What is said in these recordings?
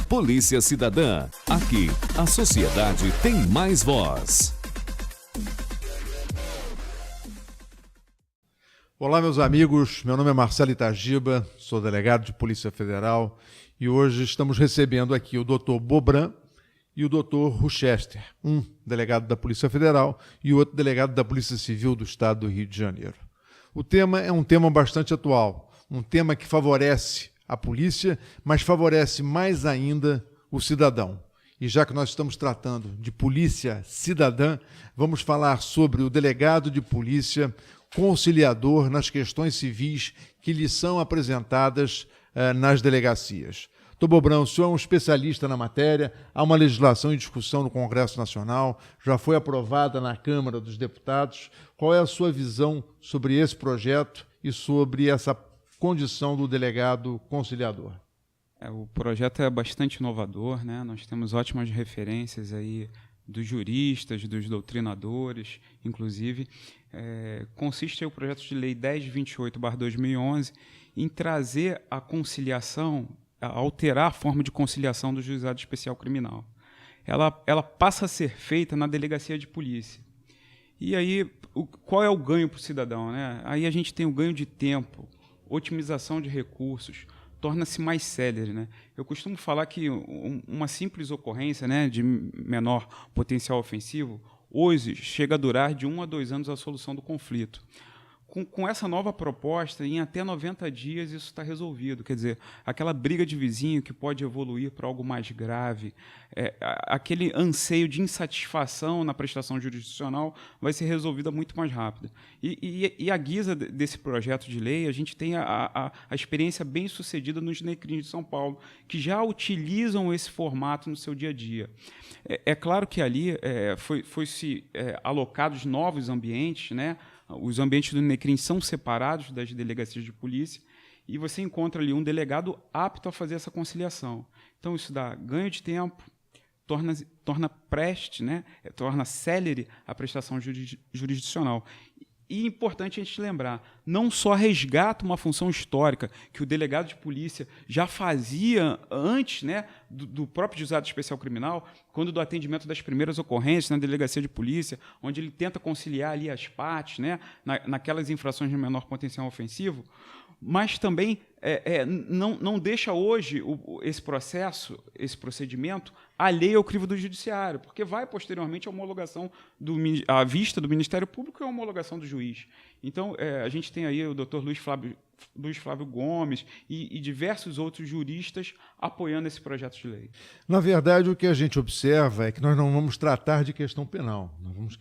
Polícia Cidadã. Aqui, a sociedade tem mais voz. Olá, meus amigos. Meu nome é Marcelo Itagiba, sou delegado de Polícia Federal e hoje estamos recebendo aqui o Dr. Bobran e o Dr. Ruchester, um delegado da Polícia Federal e o outro delegado da Polícia Civil do Estado do Rio de Janeiro. O tema é um tema bastante atual, um tema que favorece a polícia, mas favorece mais ainda o cidadão. E já que nós estamos tratando de polícia cidadã, vamos falar sobre o delegado de polícia conciliador nas questões civis que lhe são apresentadas nas delegacias. Dr. Bobran, o senhor é um especialista na matéria, há uma legislação em discussão no Congresso Nacional, já foi aprovada na Câmara dos Deputados. Qual é a sua visão sobre esse projeto e sobre essa condição do delegado conciliador? O projeto é bastante inovador, né? Nós temos ótimas referências aí dos juristas, dos doutrinadores, inclusive. Consiste aí o projeto de lei 1028/2011 em trazer a conciliação, alterar a forma de conciliação do Juizado Especial Criminal. Ela passa a ser feita na delegacia de polícia. E aí, qual é o ganho para o cidadão, né? Aí a gente tem o ganho de tempo, otimização de recursos, torna-se mais célere, né? Eu costumo falar que uma simples ocorrência, né, de menor potencial ofensivo, hoje chega a durar de 1 a 2 anos a solução do conflito. Com essa nova proposta, em até 90 dias isso está resolvido. Quer dizer, aquela briga de vizinho que pode evoluir para algo mais grave, aquele anseio de insatisfação na prestação jurisdicional vai ser resolvida muito mais rápido. E à guisa desse projeto de lei, a gente tem a experiência bem-sucedida nos NECRIMs de São Paulo, que já utilizam esse formato no seu dia a dia. É claro que ali foi-se alocados novos ambientes, né? Os ambientes do NECRIM são separados das delegacias de polícia e você encontra ali um delegado apto a fazer essa conciliação. Então, isso dá ganho de tempo, torna preste, né? Torna célere a prestação jurisdicional. E é importante a gente lembrar, não só resgata uma função histórica que o delegado de polícia já fazia antes, né, do próprio Juizado Especial Criminal, quando do atendimento das primeiras ocorrências na delegacia de polícia, onde ele tenta conciliar ali as partes, né, naquelas infrações de menor potencial ofensivo, mas também não deixa hoje esse processo, esse procedimento, alheio ao crivo do judiciário, porque vai posteriormente a homologação à vista do Ministério Público e a homologação do juiz. Então, a gente tem aí o doutor Luiz Flávio Gomes e diversos outros juristas apoiando esse projeto de lei. Na verdade, o que a gente observa é que nós não vamos tratar de questão penal, nós vamos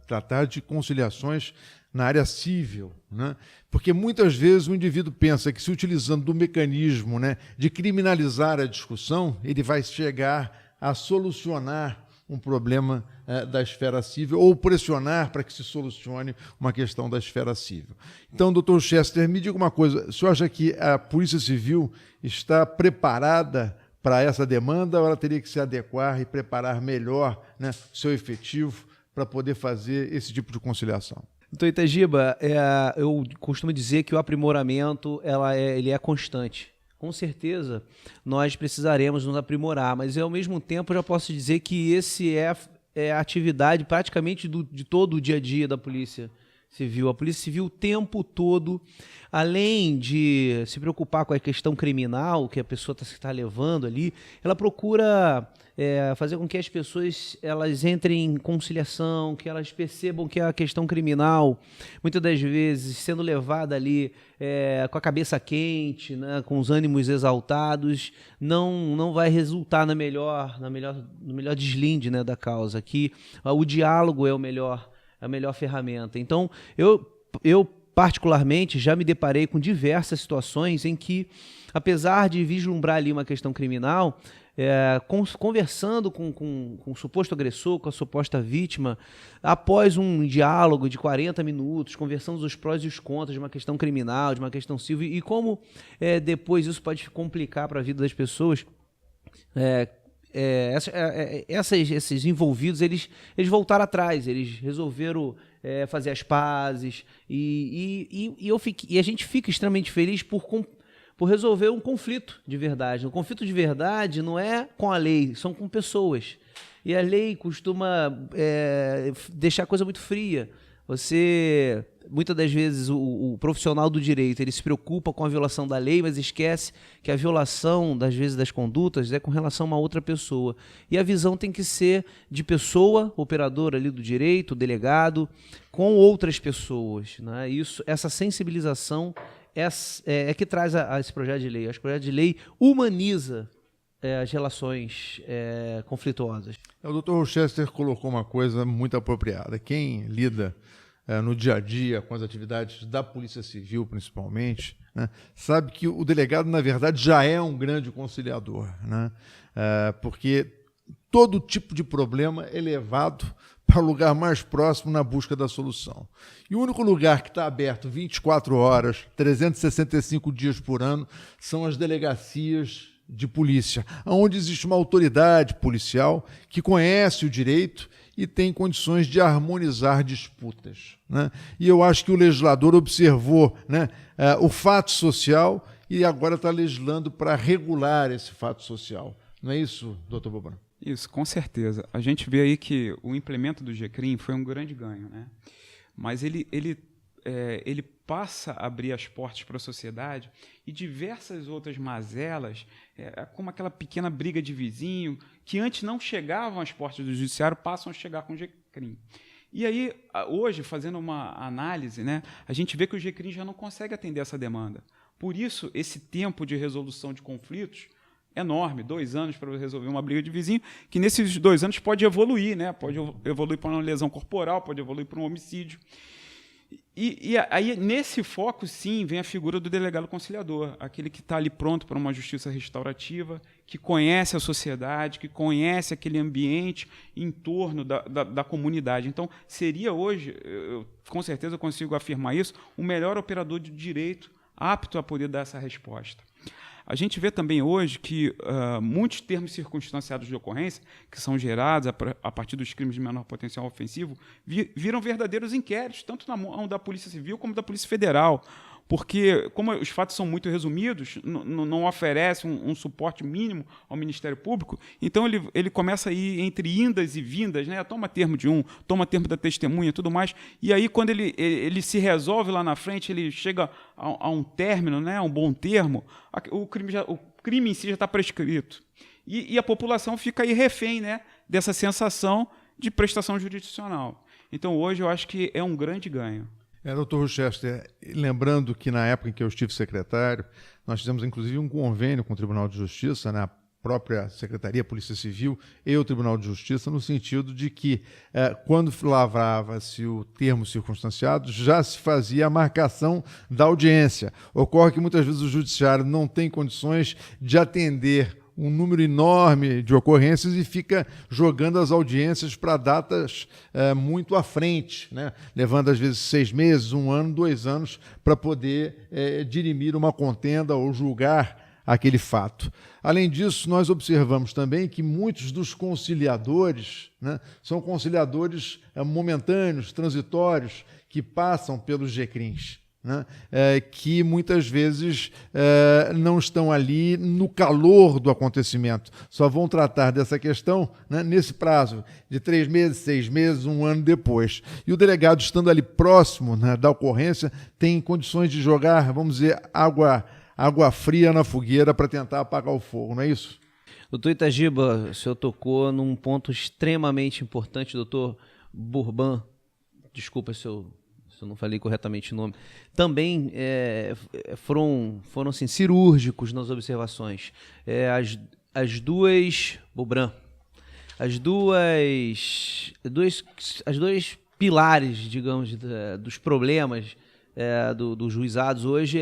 tratar de conciliações na área civil, né? Porque muitas vezes o indivíduo pensa que se utilizando do mecanismo, né, de criminalizar a discussão, ele vai chegar a solucionar um problema da esfera civil ou pressionar para que se solucione uma questão da esfera civil. Então, doutor Chester, me diga uma coisa, o senhor acha que a Polícia Civil está preparada para essa demanda ou ela teria que se adequar e preparar melhor, né, o seu efetivo para poder fazer esse tipo de conciliação? Doutor Itagiba, eu costumo dizer que o aprimoramento ele é constante. Com certeza, nós precisaremos nos aprimorar, mas ao mesmo tempo eu já posso dizer que esse é a atividade praticamente de todo o dia a dia da Polícia Civil. A Polícia Civil o tempo todo, além de se preocupar com a questão criminal que a pessoa está levando ali, ela procura fazer com que as pessoas elas entrem em conciliação, que elas percebam que a questão criminal, muitas das vezes, sendo levada ali com a cabeça quente, né, com os ânimos exaltados, não vai resultar no melhor deslinde, né, da causa, que o diálogo é a melhor ferramenta. Então, eu particularmente já me deparei com diversas situações em que, apesar de vislumbrar ali uma questão criminal, conversando com o suposto agressor, com a suposta vítima, após um diálogo de 40 minutos, conversando os prós e os contras de uma questão criminal, de uma questão civil, e como depois isso pode complicar para a vida das pessoas, esses envolvidos, eles voltaram atrás, eles resolveram fazer as pazes, e a gente fica extremamente feliz por por resolver um conflito de verdade. O conflito de verdade não é com a lei, são com pessoas. E a lei costuma deixar a coisa muito fria. Muitas das vezes, o profissional do direito, ele se preocupa com a violação da lei, mas esquece que a violação, das vezes, das condutas é com relação a uma outra pessoa. E a visão tem que ser de pessoa, operador ali do direito, delegado, com outras pessoas, né? Essa sensibilização é que traz a esse projeto de lei. Acho que o projeto de lei humaniza as relações conflituosas. O Dr. Rochester colocou uma coisa muito apropriada. Quem lida no dia a dia com as atividades da Polícia Civil, principalmente, né, sabe que o delegado, na verdade, já é um grande conciliador, né, porque todo tipo de problema é levado para o lugar mais próximo na busca da solução. E o único lugar que está aberto 24 horas, 365 dias por ano, são as delegacias de polícia, onde existe uma autoridade policial que conhece o direito e tem condições de harmonizar disputas, né? E eu acho que o legislador observou, né, o fato social e agora está legislando para regular esse fato social. Não é isso, doutor Bobran? Isso, com certeza. A gente vê aí que o implemento do GCRIM foi um grande ganho, né? Mas ele passa a abrir as portas para a sociedade e diversas outras mazelas, como aquela pequena briga de vizinho, que antes não chegavam às portas do judiciário, passam a chegar com o GCRIM. E aí, hoje, fazendo uma análise, né, a gente vê que o GCRIM já não consegue atender essa demanda. Por isso, esse tempo de resolução de conflitos é enorme, 2 anos para resolver uma briga de vizinho, que nesses 2 anos pode evoluir, né? Pode evoluir para uma lesão corporal, pode evoluir para um homicídio. E aí, nesse foco, sim, vem a figura do delegado conciliador, aquele que está ali pronto para uma justiça restaurativa, que conhece a sociedade, que conhece aquele ambiente em torno da comunidade. Então, seria hoje, com certeza eu consigo afirmar isso, o melhor operador de direito apto a poder dar essa resposta. A gente vê também hoje que muitos termos circunstanciados de ocorrência, que são gerados a partir dos crimes de menor potencial ofensivo, viram verdadeiros inquéritos, tanto na mão da Polícia Civil como da Polícia Federal, porque, como os fatos são muito resumidos, não oferece um suporte mínimo ao Ministério Público, então ele começa a ir entre indas e vindas, né? Toma termo de um, toma termo da testemunha e tudo mais, e aí, quando ele se resolve lá na frente, ele chega a um término, né? Um bom termo, o crime em si já está prescrito. E a população fica aí refém, né? Dessa sensação de prestação jurisdicional. Então, hoje, eu acho que é um grande ganho. Doutor Rochester, lembrando que na época em que eu estive secretário, nós fizemos inclusive um convênio com o Tribunal de Justiça, na própria Secretaria Polícia Civil e o Tribunal de Justiça, no sentido de que, quando lavrava-se o termo circunstanciado, já se fazia a marcação da audiência. Ocorre que muitas vezes o judiciário não tem condições de atender um número enorme de ocorrências e fica jogando as audiências para datas muito à frente, né? Levando às vezes 6 meses, 1 ano, 2 anos para poder dirimir uma contenda ou julgar aquele fato. Além disso, nós observamos também que muitos dos conciliadores, né, são conciliadores momentâneos, transitórios, que passam pelos GCRIMs. Né, que muitas vezes não estão ali no calor do acontecimento, só vão tratar dessa questão, né, nesse prazo de 3 meses, 6 meses, 1 ano depois. E o delegado, estando ali próximo, né, da ocorrência, tem condições de jogar, vamos dizer, água fria na fogueira para tentar apagar o fogo, não é isso? Doutor Itagiba, o senhor tocou num ponto extremamente importante, doutor Bourbon, desculpa se eu não falei corretamente o nome, também foram assim, cirúrgicos nas observações. As duas pilares, digamos, dos problemas dos juizados hoje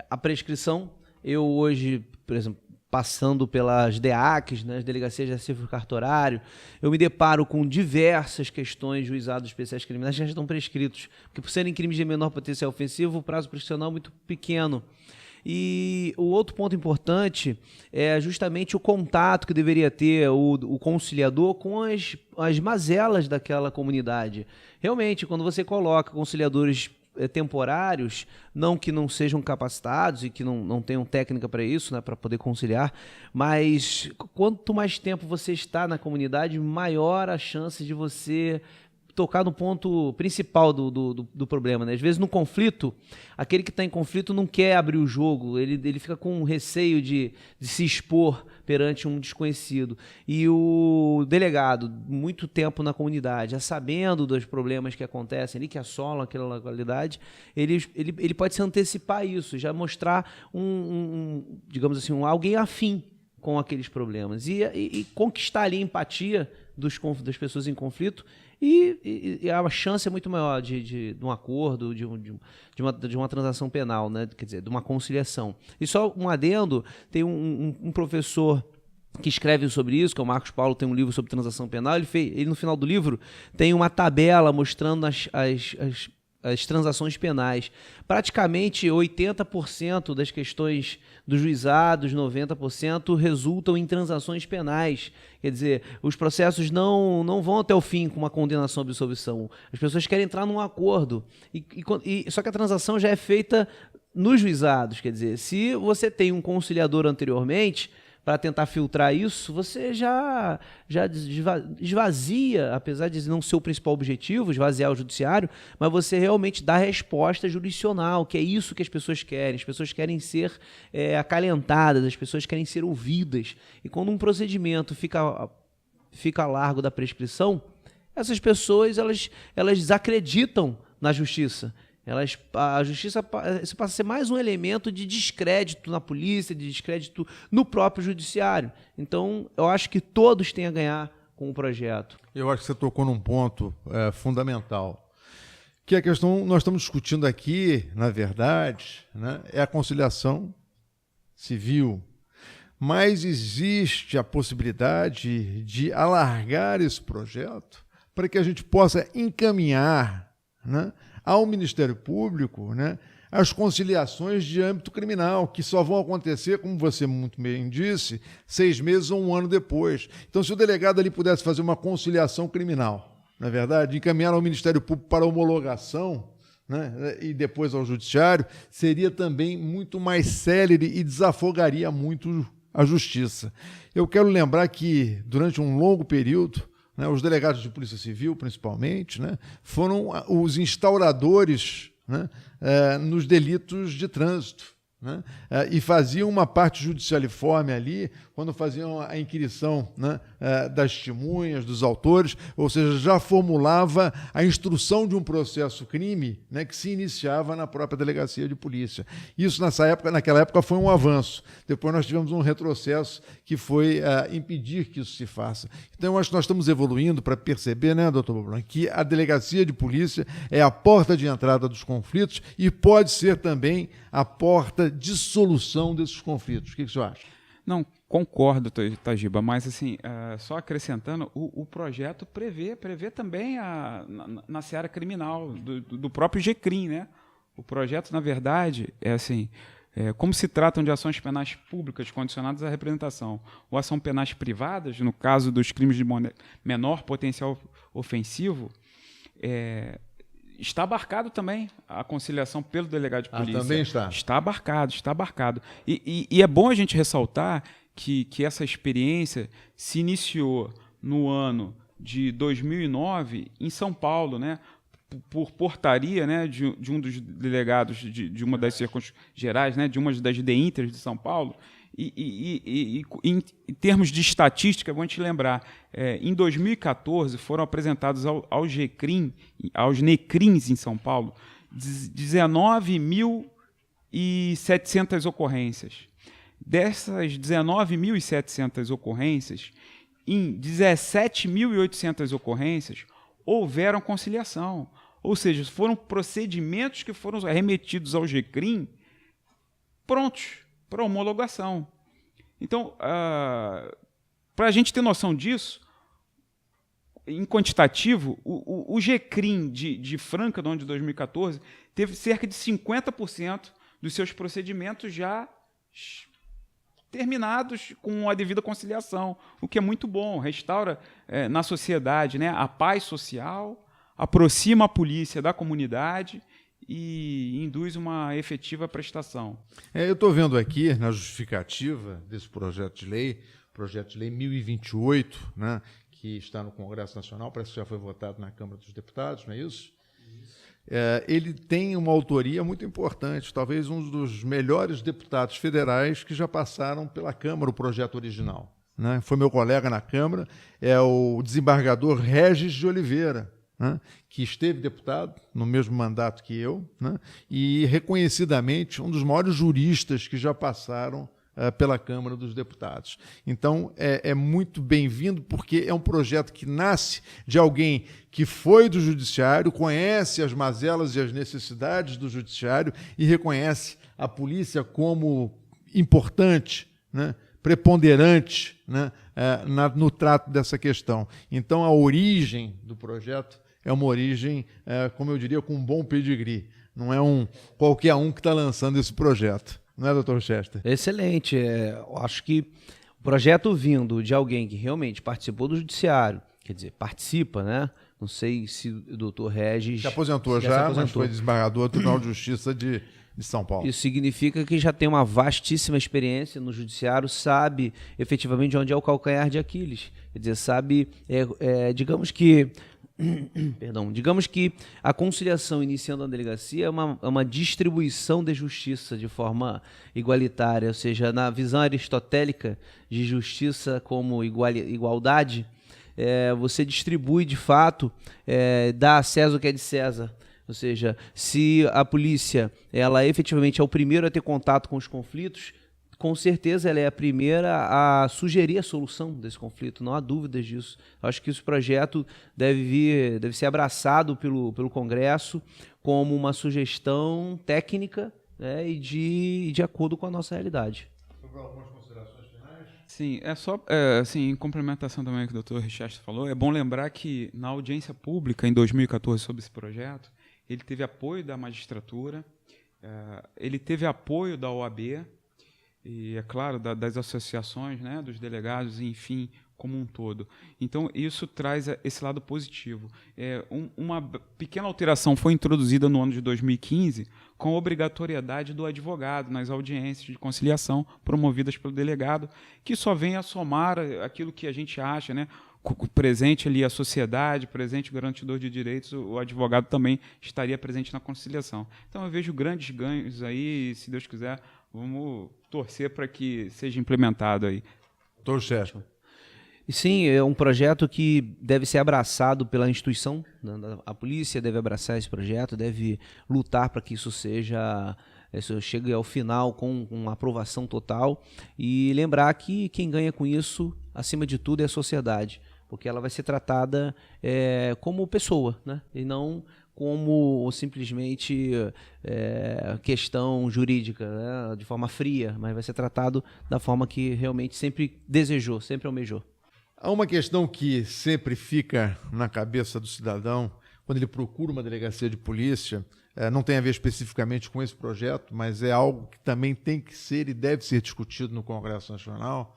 a prescrição. Eu hoje, por exemplo, passando pelas DEACs, né, as Delegacias de Acervo Cartorário, eu me deparo com diversas questões de juizados especiais criminais que já estão prescritos, porque por serem crimes de menor potencial ofensivo, o prazo prescricional é muito pequeno. E o outro ponto importante é justamente o contato que deveria ter o conciliador com as mazelas daquela comunidade. Realmente, quando você coloca conciliadores temporários, não que não sejam capacitados e que não tenham técnica para isso, né, para poder conciliar, mas quanto mais tempo você está na comunidade, maior a chance de você tocar no ponto principal do problema, né? Às vezes no conflito, aquele que está em conflito não quer abrir o jogo, ele fica com receio de se expor perante um desconhecido. E o delegado, muito tempo na comunidade, já sabendo dos problemas que acontecem ali, que assolam aquela localidade, ele pode se antecipar a isso, já mostrar digamos assim, alguém afim com aqueles problemas e conquistar ali a empatia das pessoas em conflito, e a chance é muito maior de um acordo, de uma transação penal, né? Quer dizer, de uma conciliação. E só um adendo, tem um professor que escreve sobre isso, que é o Marcos Paulo, tem um livro sobre transação penal, ele no final do livro tem uma tabela mostrando as transações penais. Praticamente 80% das questões dos juizados, 90%, resultam em transações penais. Quer dizer, os processos não vão até o fim com uma condenação ou absolvição. As pessoas querem entrar num acordo. Só que a transação já é feita nos juizados. Quer dizer, se você tem um conciliador anteriormente, para tentar filtrar isso, você já esvazia, apesar de não ser o principal objetivo, esvaziar o judiciário, mas você realmente dá resposta jurisdicional, que é isso que as pessoas querem. As pessoas querem ser acalentadas, as pessoas querem ser ouvidas. E quando um procedimento fica a largo da prescrição, essas pessoas elas desacreditam na justiça. A justiça passa a ser mais um elemento de descrédito na polícia, de descrédito no próprio judiciário. Então, eu acho que todos têm a ganhar com o projeto. Eu acho que você tocou num ponto fundamental, que a questão nós estamos discutindo aqui, na verdade, né, é a conciliação civil. Mas existe a possibilidade de alargar esse projeto para que a gente possa encaminhar, né, ao Ministério Público, né, as conciliações de âmbito criminal, que só vão acontecer, como você muito bem disse, 6 meses ou 1 ano depois. Então, se o delegado ali pudesse fazer uma conciliação criminal, na verdade, encaminhar ao Ministério Público para homologação, né, e depois ao Judiciário, seria também muito mais célere e desafogaria muito a Justiça. Eu quero lembrar que, durante um longo período, né, os delegados de Polícia Civil, principalmente, né, foram os instauradores, né, nos delitos de trânsito, né, e faziam uma parte judicialiforme ali, quando faziam a inquirição, né, das testemunhas, dos autores, ou seja, já formulava a instrução de um processo crime, né, que se iniciava na própria delegacia de polícia. Isso, naquela época, foi um avanço. Depois nós tivemos um retrocesso, que foi impedir que isso se faça. Então, eu acho que nós estamos evoluindo para perceber, né, doutor Boblan, que a delegacia de polícia é a porta de entrada dos conflitos e pode ser também a porta de solução desses conflitos. O que você acha? Não, concordo, Tajiba, mas assim, só acrescentando, o projeto prevê também na seara criminal do próprio GCRIM, né? O projeto, na verdade, é assim, como se tratam de ações penais públicas condicionadas à representação ou ações penais privadas, no caso dos crimes de menor potencial ofensivo, está abarcado também a conciliação pelo delegado de polícia. Também está. Está abarcado. E é bom a gente ressaltar que essa experiência se iniciou no ano de 2009 em São Paulo, né, por portaria, né, de um dos delegados de uma das circunscrições gerais, né, de uma das DEINTERs de São Paulo. E em termos de estatística, vou te lembrar, em 2014 foram apresentados ao GCRIM, aos NECRIMs em São Paulo, 19.700 ocorrências. Dessas 19.700 ocorrências, em 17.800 ocorrências, houveram conciliação. Ou seja, foram procedimentos que foram remetidos ao GCRIM prontos para homologação. Então, para a gente ter noção disso, em quantitativo, o GCRIM de Franca, no ano de 2014, teve cerca de 50% dos seus procedimentos já terminados com a devida conciliação, o que é muito bom, restaura na sociedade, né, a paz social, aproxima a polícia da comunidade e induz uma efetiva prestação. Eu estou vendo aqui na justificativa desse projeto de lei 1028, né, que está no Congresso Nacional, parece que já foi votado na Câmara dos Deputados, não é isso? Ele tem uma autoria muito importante, talvez um dos melhores deputados federais que já passaram pela Câmara, o projeto original, né? Foi meu colega na Câmara, é o desembargador Regis de Oliveira, né, que esteve deputado no mesmo mandato que eu, né, e reconhecidamente um dos maiores juristas que já passaram pela Câmara dos Deputados. Então, é muito bem-vindo, porque é um projeto que nasce de alguém que foi do Judiciário, conhece as mazelas e as necessidades do Judiciário e reconhece a polícia como importante, né, preponderante, né, no trato dessa questão. Então, a origem do projeto é uma origem, como eu diria, com um bom pedigree. Não é qualquer um que está lançando esse projeto. Não é, doutor Chester? Excelente. Eu acho que o projeto vindo de alguém que realmente participou do Judiciário, quer dizer, participa, né? Não sei se o doutor Regis... Se aposentou já, mas foi desembargador do Tribunal de Justiça de São Paulo. Isso significa que já tem uma vastíssima experiência no Judiciário, sabe efetivamente onde é o calcanhar de Aquiles. Quer dizer, sabe, digamos que a conciliação iniciando na delegacia é uma distribuição de justiça de forma igualitária, ou seja, na visão aristotélica de justiça como igualdade, você distribui de fato, dá a César o que é de César. Ou seja, se a polícia ela efetivamente é o primeiro a ter contato com os conflitos, com certeza ela é a primeira a sugerir a solução desse conflito, não há dúvidas disso. Eu acho que esse projeto deve ser abraçado pelo Congresso como uma sugestão técnica, né, e de acordo com a nossa realidade. Sobre algumas considerações finais? Sim, em complementação também ao que o doutor Richard falou, é bom lembrar que na audiência pública em 2014 sobre esse projeto, ele teve apoio da magistratura, ele teve apoio da OAB, e, é claro, das associações, né, dos delegados, enfim, como um todo. Então, isso traz esse lado positivo. Uma pequena alteração foi introduzida no ano de 2015 com a obrigatoriedade do advogado nas audiências de conciliação promovidas pelo delegado, que só vem a somar aquilo que a gente acha, né, presente ali a sociedade, presente o garantidor de direitos, o advogado também estaria presente na conciliação. Então, eu vejo grandes ganhos aí, e, se Deus quiser, vamos torcer para que seja implementado aí. Doutor Chester. E sim, é um projeto que deve ser abraçado pela instituição, a polícia deve abraçar esse projeto, deve lutar para que isso chegue ao final com uma aprovação total, e lembrar que quem ganha com isso, acima de tudo, é a sociedade, porque ela vai ser tratada como pessoa, né? E não como simplesmente questão jurídica, né? De forma fria, mas vai ser tratado da forma que realmente sempre desejou, sempre almejou. Há uma questão que sempre fica na cabeça do cidadão quando ele procura uma delegacia de polícia, não tem a ver especificamente com esse projeto, mas é algo que também tem que ser e deve ser discutido no Congresso Nacional,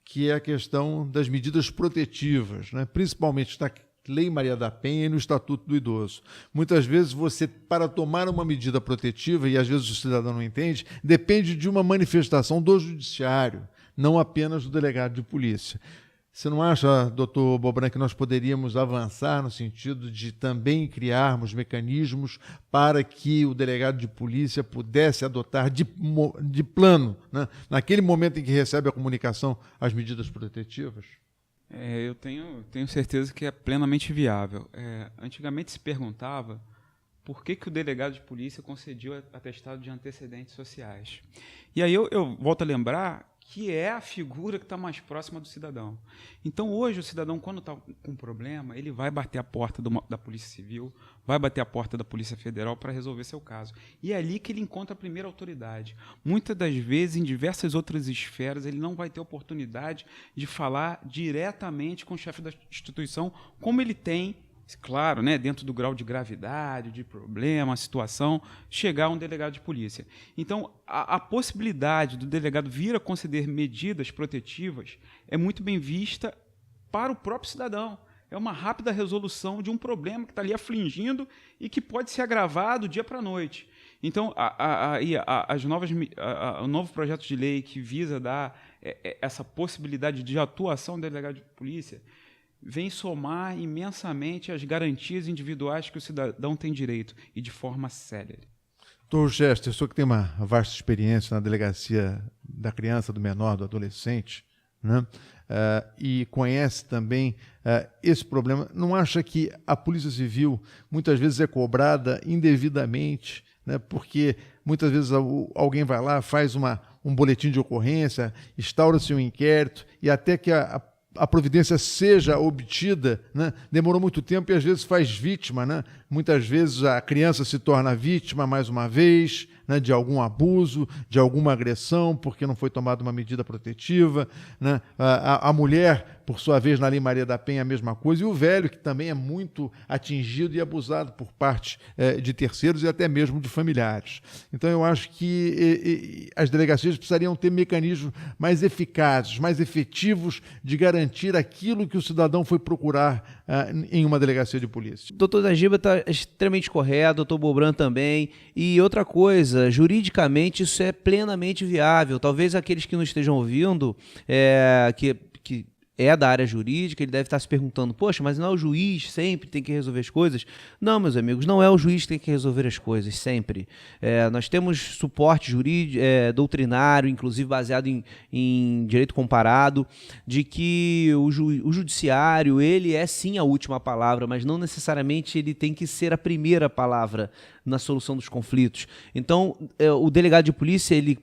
que é a questão das medidas protetivas, né? Principalmente na Lei Maria da Penha e no Estatuto do Idoso. Muitas vezes você, para tomar uma medida protetiva, e às vezes o cidadão não entende, depende de uma manifestação do judiciário, não apenas do delegado de polícia. Você não acha, doutor Bobran, que nós poderíamos avançar no sentido de também criarmos mecanismos para que o delegado de polícia pudesse adotar de plano, né, naquele momento em que recebe a comunicação, as medidas protetivas? Eu tenho certeza que é plenamente viável. Antigamente se perguntava por que o delegado de polícia concedia atestado de antecedentes sociais. E aí eu volto a lembrar que é a figura que está mais próxima do cidadão. Então, hoje, o cidadão, quando está com um problema, ele vai bater a porta da Polícia Civil, vai bater a porta da Polícia Federal para resolver seu caso. E é ali que ele encontra a primeira autoridade. Muitas das vezes, em diversas outras esferas, ele não vai ter oportunidade de falar diretamente com o chefe da instituição, como ele tem, claro, né, dentro do grau de gravidade, de problema, a situação, chegar a um delegado de polícia. Então, a possibilidade do delegado vir a conceder medidas protetivas é muito bem vista para o próprio cidadão. é uma rápida resolução de um problema que está ali afligindo e que pode se agravar do dia para a noite. Então, o novo projeto de lei que visa dar essa possibilidade de atuação do delegado de polícia vem somar imensamente as garantias individuais que o cidadão tem direito, e de forma célere. Doutor Chester, o senhor que tem uma vasta experiência na delegacia da criança, do menor, do adolescente, né? E conhece também esse problema, não acha que a Polícia Civil muitas vezes é cobrada indevidamente, né? Porque muitas vezes alguém vai lá, faz um boletim de ocorrência, instaura-se um inquérito e até que a providência seja obtida, né? Demorou muito tempo e às vezes faz vítima, né? Muitas vezes a criança se torna vítima mais uma vez, né? De algum abuso, de alguma agressão, porque não foi tomada uma medida protetiva, né? A mulher, por sua vez, na Lei Maria da Penha, a mesma coisa, e o velho, que também é muito atingido e abusado por parte de terceiros e até mesmo de familiares. Então, eu acho que as delegacias precisariam ter mecanismos mais eficazes, mais efetivos de garantir aquilo que o cidadão foi procurar em uma delegacia de polícia. O doutor Nagiba está extremamente correto, o doutor Bobran também. E outra coisa, juridicamente isso é plenamente viável. Talvez aqueles que não estejam ouvindo, que é da área jurídica, ele deve estar se perguntando, poxa, mas não é o juiz sempre tem que resolver as coisas? Não, meus amigos, não é o juiz que tem que resolver as coisas, sempre. Nós temos suporte jurídico, doutrinário, inclusive baseado em direito comparado, de que o judiciário, ele é sim a última palavra, mas não necessariamente ele tem que ser a primeira palavra na solução dos conflitos. Então, o delegado de polícia, ele,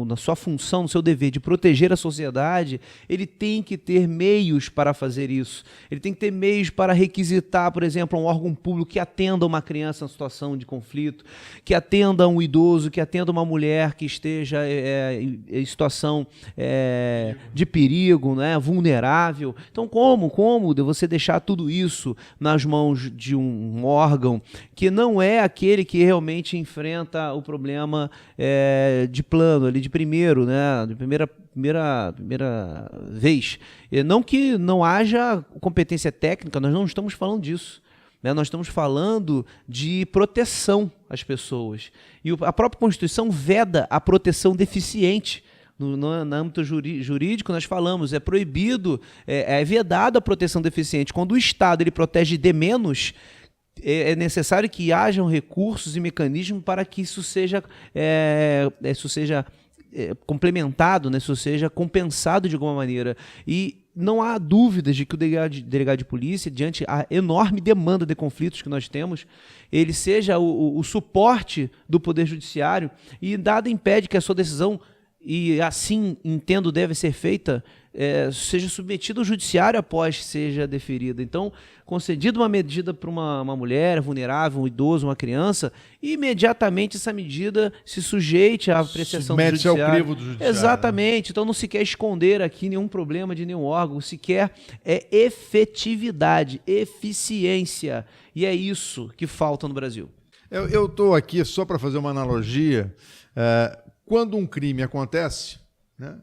na sua função, no seu dever de proteger a sociedade, ele tem que ter meios para fazer isso. Ele tem que ter meios para requisitar, por exemplo, um órgão público que atenda uma criança em situação de conflito, que atenda um idoso, que atenda uma mulher que esteja em situação de perigo, né, vulnerável. Então, como você deixar tudo isso nas mãos de um órgão que não é aquele que realmente enfrenta o problema de plano, ali de primeiro, né, de primeira vez. Não que não haja competência técnica, nós não estamos falando disso. Né? Nós estamos falando de proteção às pessoas. E a própria Constituição veda a proteção deficiente. No âmbito jurídico, nós falamos, é proibido, é vedado a proteção deficiente. Quando o Estado ele protege de menos, é necessário que hajam recursos e mecanismos para que isso seja complementado, né? Isso seja compensado de alguma maneira. E não há dúvidas de que o delegado de polícia, diante a enorme demanda de conflitos que nós temos, ele seja o suporte do Poder Judiciário e nada impede que a sua decisão, e assim entendo deve ser feita, seja submetida ao judiciário após seja deferida. Então, concedida uma medida para uma mulher vulnerável, um idoso, uma criança, imediatamente essa medida se sujeite à apreciação do judiciário. Ao crivo do judiciário. Exatamente. Então, não se quer esconder aqui nenhum problema de nenhum órgão, se quer efetividade, eficiência. E é isso que falta no Brasil. Eu estou aqui só para fazer uma analogia. Quando um crime acontece, né,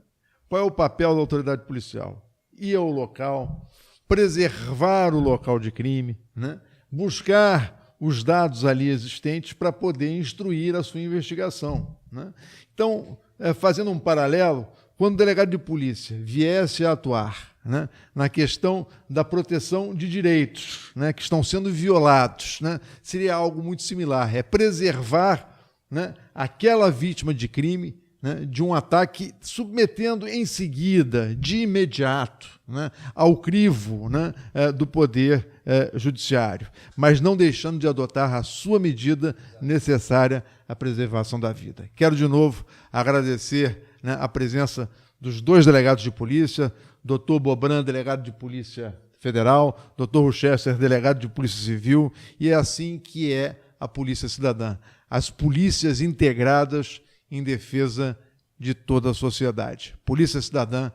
qual é o papel da autoridade policial? Ir ao local, preservar o local de crime, né, buscar os dados ali existentes para poder instruir a sua investigação. Né? Então, fazendo um paralelo, quando o delegado de polícia viesse a atuar, né, na questão da proteção de direitos, né, que estão sendo violados, né, seria algo muito similar, preservar, né, aquela vítima de crime, né, de um ataque, submetendo em seguida, de imediato, né, ao crivo, né, do Poder Judiciário, mas não deixando de adotar a sua medida necessária à preservação da vida. Quero de novo agradecer, né, a presença dos dois delegados de polícia, doutor Bobran, delegado de Polícia Federal, doutor Chester, delegado de Polícia Civil, e é assim que é a Polícia Cidadã. As polícias integradas em defesa de toda a sociedade. Polícia Cidadã,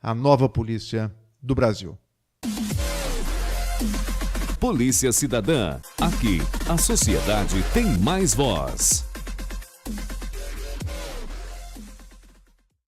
a nova polícia do Brasil. Polícia Cidadã. Aqui, a sociedade tem mais voz.